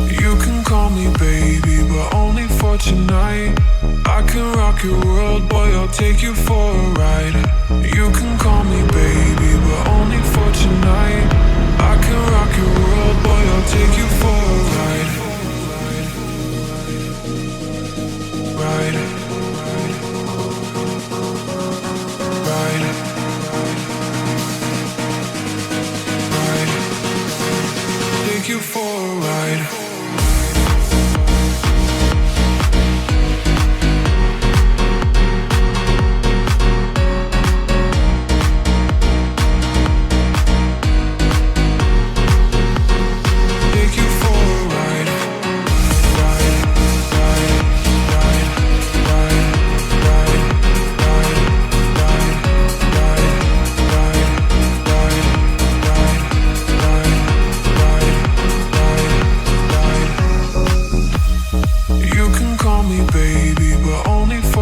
You can call me baby, but only for tonight. I can rock your world, boy, I'll take you for a ride. You can call me baby, but only for tonight. I can rock your world, boy, I'll take you for a ride. Ride. Ride. Ride. Take you for a ride.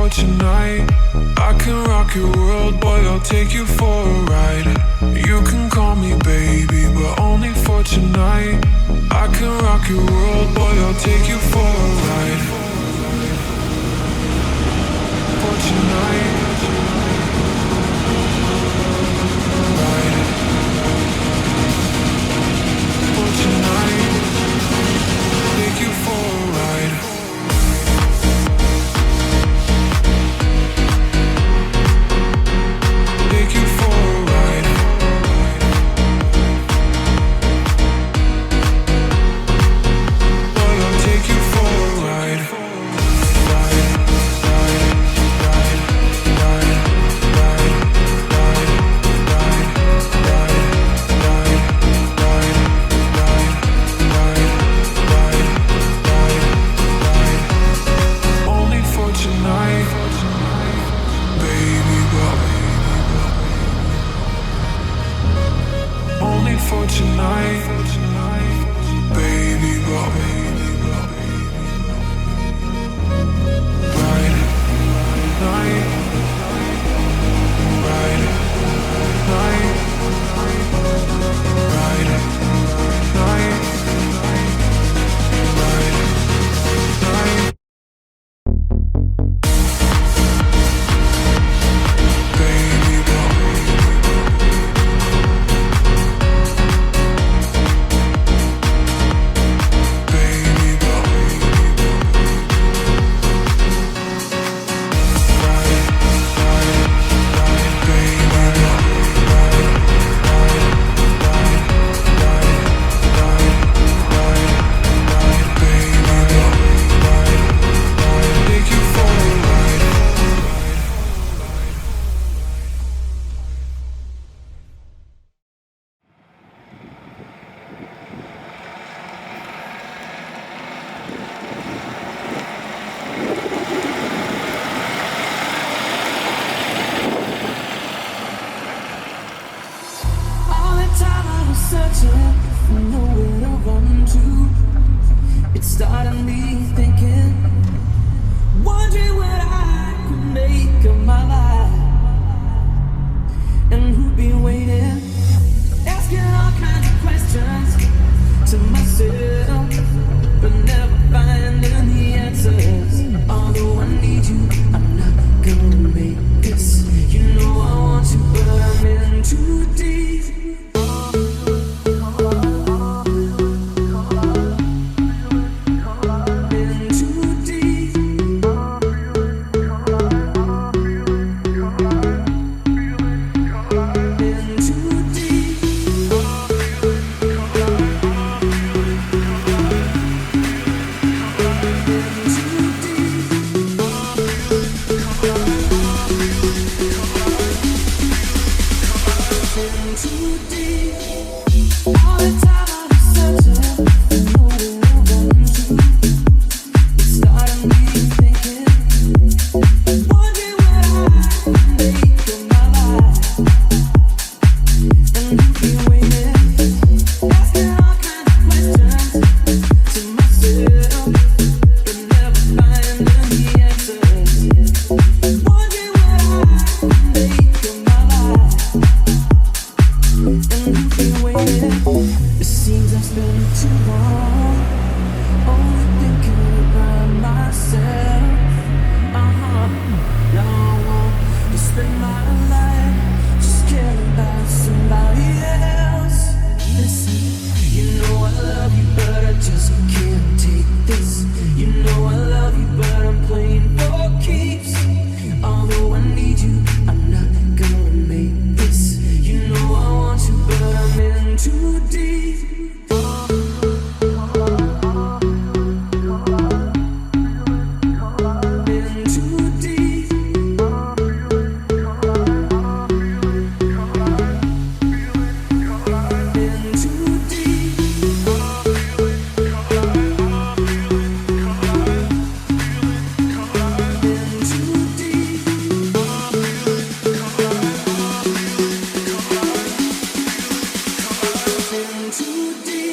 Tonight, I can rock your world, boy, I'll take you for a ride. You can call me baby, but only for tonight. I can rock your world, boy, I'll take you for a ride. For tonight. Ride. For tonight. Take you for a ride. For tonight, baby, ride, night, ride, night, ride, night, ride, night. It started me thinking, wondering what I could make of my life, and who'd be waiting, asking all kinds of questions to myself, but never finding the answers. Although I need you, I'm not gonna make this. You know I want you, but I'm in too deep. It seems I've spent too long only thinking about myself. Now I want to spend my life just caring about somebody else. Listen, you know I love you, but I just can't take this. You know I love you, but I'm playing for keeps. Although I need you, I'm not gonna make this. You know I want you, but I'm in too deep. Too deep.